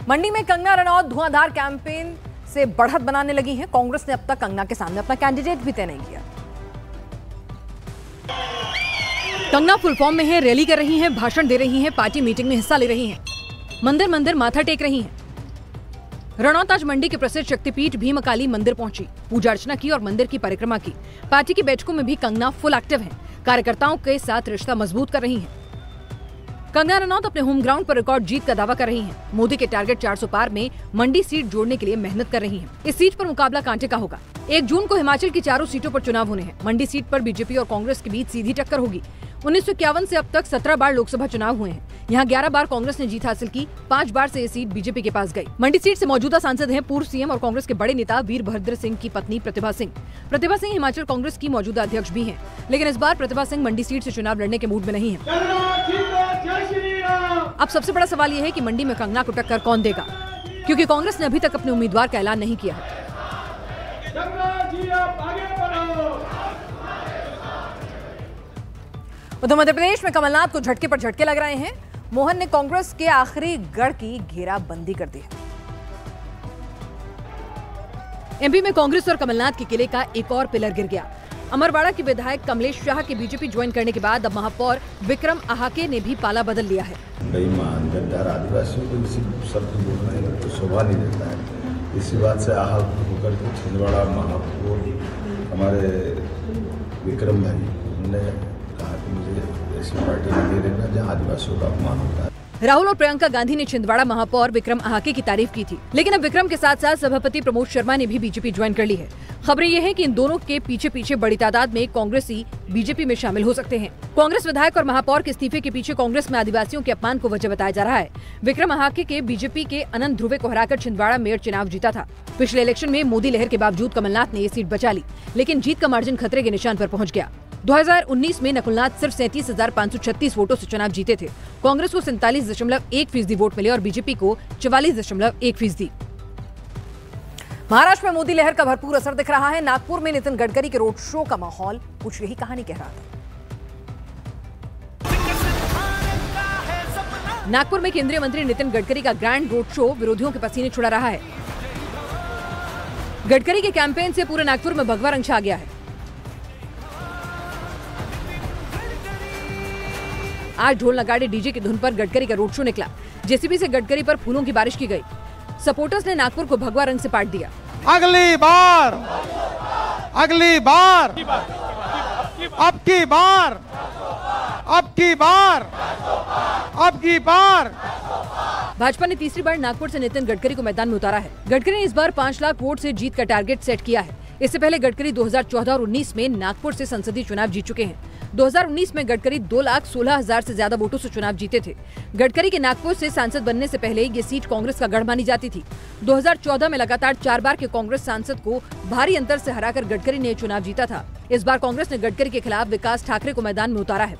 मंडी में कंगना रनौत धुआंधार कैंपेन से बढ़त बनाने लगी हैं। कांग्रेस ने अब तक कंगना के सामने अपना कैंडिडेट भी तय नहीं किया। कंगना फुल फॉर्म में है, रैली कर रही हैं, भाषण दे रही हैं, पार्टी मीटिंग में हिस्सा ले रही हैं, मंदिर मंदिर माथा टेक रही हैं। रनौत आज मंडी के प्रसिद्ध शक्तिपीठ भीमकाली मंदिर पहुंची, पूजा अर्चना की और मंदिर की परिक्रमा की। पार्टी की बैठकों में भी कंगना फुल एक्टिव हैं, कार्यकर्ताओं के साथ रिश्ता मजबूत कर रही हैं। कंगना रनौत अपने होम ग्राउंड पर रिकॉर्ड जीत का दावा कर रही हैं। मोदी के टारगेट 400 पार में मंडी सीट जोड़ने के लिए मेहनत कर रही हैं। इस सीट पर मुकाबला कांटे का होगा। 1 जून को हिमाचल की चारों सीटों पर चुनाव होने हैं। मंडी सीट पर बीजेपी और कांग्रेस के बीच सीधी टक्कर होगी। 1951 से अब तक 17 बार लोकसभा चुनाव हुए हैं। यहाँ 11 बार कांग्रेस ने जीत हासिल की, 5 बार से ये सीट बीजेपी के पास गई। मंडी सीट से मौजूदा सांसद हैं पूर्व सीएम और कांग्रेस के बड़े नेता वीरभद्र सिंह की पत्नी प्रतिभा सिंह। प्रतिभा सिंह हिमाचल कांग्रेस की मौजूदा अध्यक्ष भी हैं, लेकिन इस बार प्रतिभा सिंह मंडी सीट से चुनाव लड़ने के मूड में नहीं है। अब सबसे बड़ा सवाल यह है कि मंडी में कंगना को टक्कर कौन देगा, क्योंकि कांग्रेस ने अभी तक अपने उम्मीदवार का ऐलान नहीं किया है। उधर मध्य प्रदेश में कमलनाथ को झटके पर झटके लग रहे हैं। मोहन ने कांग्रेस के आखिरी गढ़ की घेराबंदी कर दी है। एमपी में कांग्रेस और कमलनाथ के किले का एक और पिलर गिर गया। अमरवाड़ा के विधायक कमलेश शाह के बीजेपी ज्वाइन करने के बाद अब महापौर विक्रम आहाके ने भी पाला बदल लिया है। बेईमान गद्दार आदिवासियों को किसी शब्द बोलना है तो शोभा नहीं देता है। इसी बात से आहत होकर के छिंदवाड़ा महापौर हमारे विक्रम भाई उन्होंने कहा कि मुझे ऐसी पार्टी नहीं देना जहाँ आदिवासियों का अपमान होता है। राहुल और प्रियंका गांधी ने छिंदवाड़ा महापौर विक्रम आहाके की तारीफ की थी, लेकिन अब विक्रम के साथ साथ सभापति प्रमोद शर्मा ने भी बीजेपी ज्वाइन कर ली है। खबरें ये हैं कि इन दोनों के पीछे पीछे बड़ी तादाद में कांग्रेसी बीजेपी में शामिल हो सकते हैं। कांग्रेस विधायक और महापौर के इस्तीफे के पीछे कांग्रेस में आदिवासियों के अपमान को वजह बताया जा रहा है। विक्रम आहाके के बीजेपी के अनंत ध्रुवे को हराकर छिंदवाड़ा मेयर चुनाव जीता था। पिछले इलेक्शन में मोदी लहर के बावजूद कमलनाथ ने ये सीट बचा ली, लेकिन जीत का मार्जिन खतरे के निशान पर पहुंच गया। 2019 में नकुलनाथ सिर्फ 37,536 वोटों से चुनाव जीते थे। कांग्रेस को 47.1% वोट मिले और बीजेपी को 44.1%। महाराष्ट्र में मोदी लहर का भरपूर असर दिख रहा है। नागपुर में नितिन गडकरी के रोड शो का माहौल कुछ यही कहानी कह रहा था। नागपुर में केंद्रीय मंत्री नितिन गडकरी का ग्रैंड रोड शो विरोधियों के पसीने छुड़ा रहा है। गडकरी के कैंपेन से पूरे नागपुर में भगवा रंग छा गया है। आज ढोल नगाड़े डीजे की धुन पर गडकरी का रोड शो निकला। जेसीबी से गडकरी पर फूलों की बारिश की गई। सपोर्टर्स ने नागपुर को भगवा रंग से पाट दिया। अगली बार, अगली बार, अब की बार, अब की बार, अब की बार। भाजपा ने तीसरी बार नागपुर से नितिन गडकरी को मैदान में उतारा है। गडकरी ने इस बार 5 लाख वोट से जीत का टारगेट सेट किया है। इससे पहले गडकरी 2014 और 19 में नागपुर से संसदीय चुनाव जीत चुके हैं। 2019 में गडकरी 2,16,000 से ज्यादा वोटों से चुनाव जीते थे। गडकरी के नागपुर से सांसद बनने से पहले ये सीट कांग्रेस का गढ़ मानी जाती थी। 2014 में लगातार 4 बार के कांग्रेस सांसद को भारी अंतर से हराकर गडकरी ने चुनाव जीता था। इस बार कांग्रेस ने गडकरी के खिलाफ विकास ठाकरे को मैदान में उतारा है।